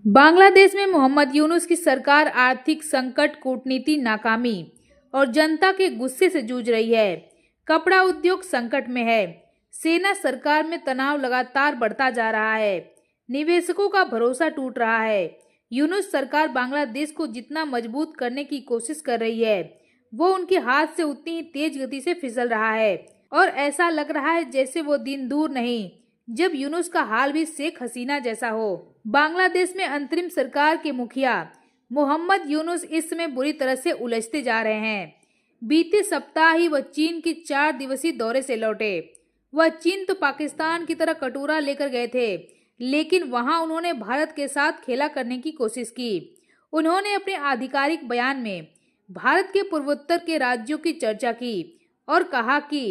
बांग्लादेश में मोहम्मद यूनुस की सरकार आर्थिक संकट, कूटनीति नाकामी और जनता के गुस्से से जूझ रही है। कपड़ा उद्योग संकट में है। सेना सरकार में तनाव लगातार बढ़ता जा रहा है। निवेशकों का भरोसा टूट रहा है। यूनुस सरकार बांग्लादेश को जितना मजबूत करने की कोशिश कर रही है, वो उनके हाथ से उतनी ही तेज गति से फिसल रहा है और ऐसा लग रहा है जैसे वो दिन दूर नहीं जब यूनुस का हाल भी शेख हसीना जैसा हो। बांग्लादेश में अंतरिम सरकार के मुखिया मोहम्मद यूनुस इस समय बुरी तरह से उलझते जा रहे हैं। बीते सप्ताह ही वह चीन के 4 दिवसीय दौरे से लौटे। वह चीन तो पाकिस्तान की तरह कटोरा लेकर गए थे, लेकिन वहां उन्होंने भारत के साथ खेला करने की कोशिश की। उन्होंने अपने आधिकारिक बयान में भारत के पूर्वोत्तर के राज्यों की चर्चा की और कहा कि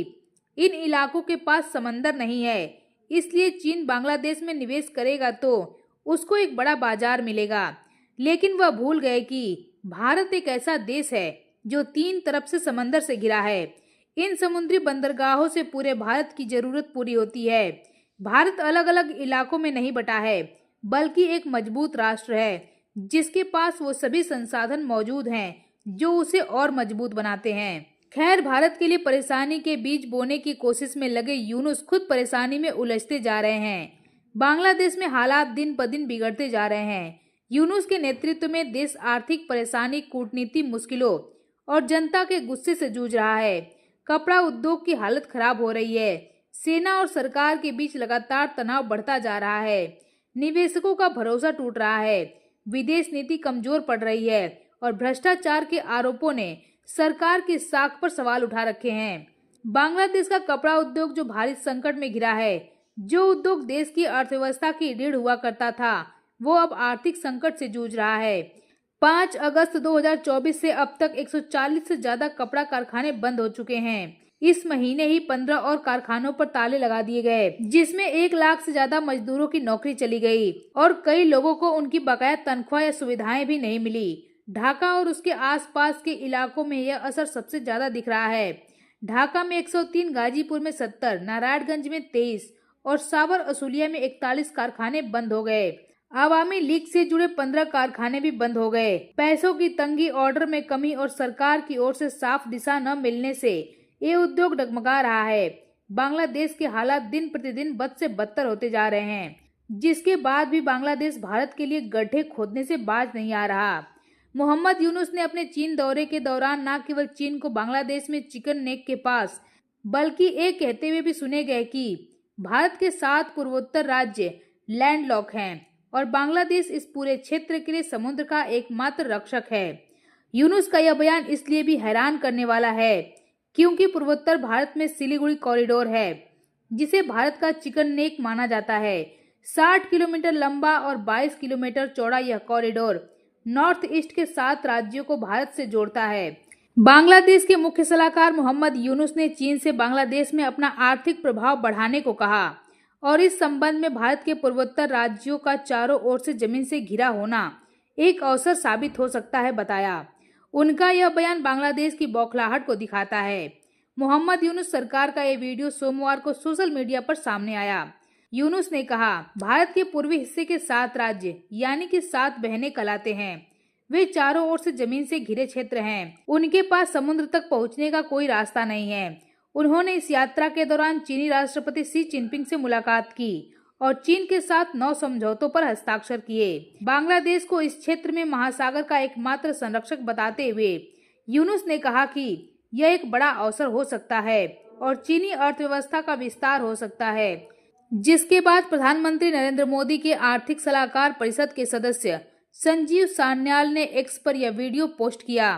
इन इलाकों के पास समंदर नहीं है, इसलिए चीन बांग्लादेश में निवेश करेगा तो उसको एक बड़ा बाजार मिलेगा। लेकिन वह भूल गए कि भारत एक ऐसा देश है जो 3 तरफ से समंदर से घिरा है। इन समुद्री बंदरगाहों से पूरे भारत की जरूरत पूरी होती है। भारत अलग अलग इलाकों में नहीं बटा है, बल्कि एक मजबूत राष्ट्र है जिसके पास वो सभी संसाधन मौजूद हैं जो उसे और मजबूत बनाते हैं। खैर, भारत के लिए परेशानी के बीज बोने की कोशिश में लगे यूनुस खुद परेशानी में उलझते जा रहे हैं। बांग्लादेश में हालात दिन ब दिन बिगड़ते जा रहे हैं। यूनुस के नेतृत्व में देश आर्थिक परेशानी, कूटनीति मुश्किलों और जनता के गुस्से से जूझ रहा है। कपड़ा उद्योग की हालत खराब हो रही है। सेना और सरकार के बीच लगातार तनाव बढ़ता जा रहा है। निवेशकों का भरोसा टूट रहा है। विदेश नीति कमजोर पड़ रही है और भ्रष्टाचार के आरोपों ने सरकार की साख पर सवाल उठा रखे हैं। बांग्लादेश का कपड़ा उद्योग जो भारी संकट में घिरा है, जो उद्योग देश की अर्थव्यवस्था की रीढ़ हुआ करता था, वो अब आर्थिक संकट से जूझ रहा है। 5 अगस्त 2024 से अब तक 140 से ज्यादा कपड़ा कारखाने बंद हो चुके हैं। इस महीने ही 15 और कारखानों पर ताले लगा दिए गए, जिसमें 1 लाख से ज्यादा मजदूरों की नौकरी चली गई और कई लोगों को उनकी बकाया तनख्वाह या सुविधाएं भी नहीं मिली। ढाका और उसके आसपास के इलाकों में यह असर सबसे ज्यादा दिख रहा है। ढाका में 103, गाजीपुर में 70, नारायणगंज में 23 और साबर असुलिया में 41 कारखाने बंद हो गए। आवामी लीग से जुड़े 15 कारखाने भी बंद हो गए। पैसों की तंगी, ऑर्डर में कमी और सरकार की ओर से साफ दिशा न मिलने से ये उद्योग डगमगा रहा है। बांग्लादेश के हालात दिन प्रतिदिन बद से बदतर होते जा रहे हैं, जिसके बाद भी बांग्लादेश भारत के लिए गड्ढे खोदने से बाज नहीं आ रहा। मोहम्मद यूनुस ने अपने चीन दौरे के दौरान न केवल चीन को बांग्लादेश में चिकन नेक के पास, बल्कि ये कहते हुए भी सुने गए कि भारत के 7 पूर्वोत्तर राज्य लैंडलॉक हैं और बांग्लादेश इस पूरे क्षेत्र के लिए समुद्र का एकमात्र रक्षक है। यूनुस का यह बयान इसलिए भी हैरान करने वाला है क्योंकि पूर्वोत्तर भारत में सिलीगुड़ी कॉरिडोर है, जिसे भारत का चिकन नेक माना जाता है। 60 किलोमीटर लंबा और 22 किलोमीटर चौड़ा यह कॉरिडोर नॉर्थ ईस्ट के 7 राज्यों को भारत से जोड़ता है। बांग्लादेश के मुख्य सलाहकार मोहम्मद यूनुस ने चीन से बांग्लादेश में अपना आर्थिक प्रभाव बढ़ाने को कहा और इस संबंध में भारत के पूर्वोत्तर राज्यों का चारों ओर से जमीन से घिरा होना एक अवसर साबित हो सकता है, बताया। उनका यह बयान बांग्लादेश की बौखलाहट को दिखाता है। मोहम्मद यूनुस सरकार का यह वीडियो सोमवार को सोशल मीडिया पर सामने आया। यूनुस ने कहा, भारत के पूर्वी हिस्से के 7 राज्य यानी कि 7 बहनें कहलाते हैं। वे चारों ओर से जमीन से घिरे क्षेत्र हैं। उनके पास समुद्र तक पहुंचने का कोई रास्ता नहीं है। उन्होंने इस यात्रा के दौरान चीनी राष्ट्रपति शी चिनपिंग से मुलाकात की और चीन के साथ 9 समझौतों पर हस्ताक्षर किए। बांग्लादेश को इस क्षेत्र में महासागर का एकमात्र संरक्षक बताते हुए यूनुस ने कहा कि यह एक बड़ा अवसर हो सकता है और चीनी अर्थव्यवस्था का विस्तार हो सकता है। जिसके बाद प्रधानमंत्री नरेंद्र मोदी के आर्थिक सलाहकार परिषद के सदस्य संजीव सान्याल ने एक्स पर यह वीडियो पोस्ट किया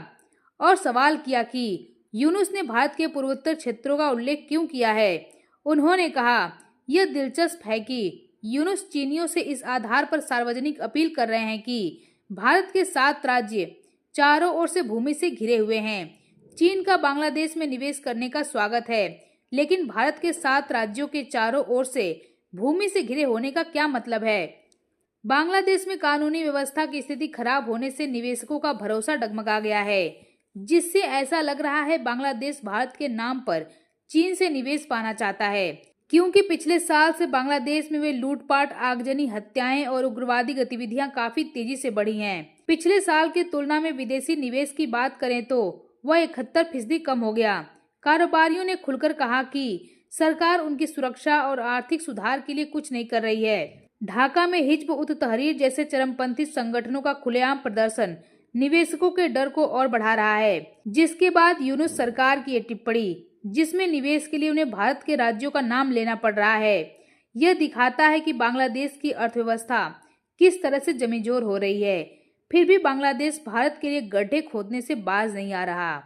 और सवाल किया कि यूनुस ने भारत के पूर्वोत्तर क्षेत्रों का उल्लेख क्यों किया है। उन्होंने कहा, यह दिलचस्प है कि यूनुस चीनियों से इस आधार पर सार्वजनिक अपील कर रहे हैं कि भारत के 7 राज्य चारों ओर से भूमि से घिरे हुए हैं। चीन का बांग्लादेश में निवेश करने का स्वागत है, लेकिन भारत के 7 राज्यों के चारों ओर से भूमि से घिरे होने का क्या मतलब है। बांग्लादेश में कानूनी व्यवस्था की स्थिति खराब होने से निवेशकों का भरोसा डगमगा गया है, जिससे ऐसा लग रहा है बांग्लादेश भारत के नाम पर चीन से निवेश पाना चाहता है। क्योंकि पिछले साल से बांग्लादेश में वे लूटपाट, आगजनी, हत्याएं और उग्रवादी गतिविधियां काफी तेजी से बढ़ी हैं। पिछले साल की तुलना में विदेशी निवेश की बात करें तो वह 71% कम हो गया। कारोबारियों ने खुलकर कहा कि सरकार उनकी सुरक्षा और आर्थिक सुधार के लिए कुछ नहीं कर रही है। ढाका में हिज्ब उत तहरीर जैसे चरमपंथी संगठनों का खुलेआम प्रदर्शन निवेशकों के डर को और बढ़ा रहा है, जिसके बाद यूनुस सरकार की ये टिप्पणी, जिसमें निवेश के लिए उन्हें भारत के राज्यों का नाम लेना पड़ रहा है, यह दिखाता है कि बांग्लादेश की अर्थव्यवस्था किस तरह से जमींजोर हो रही है। फिर भी बांग्लादेश भारत के लिए गड्ढे खोदने से बाज नहीं आ रहा।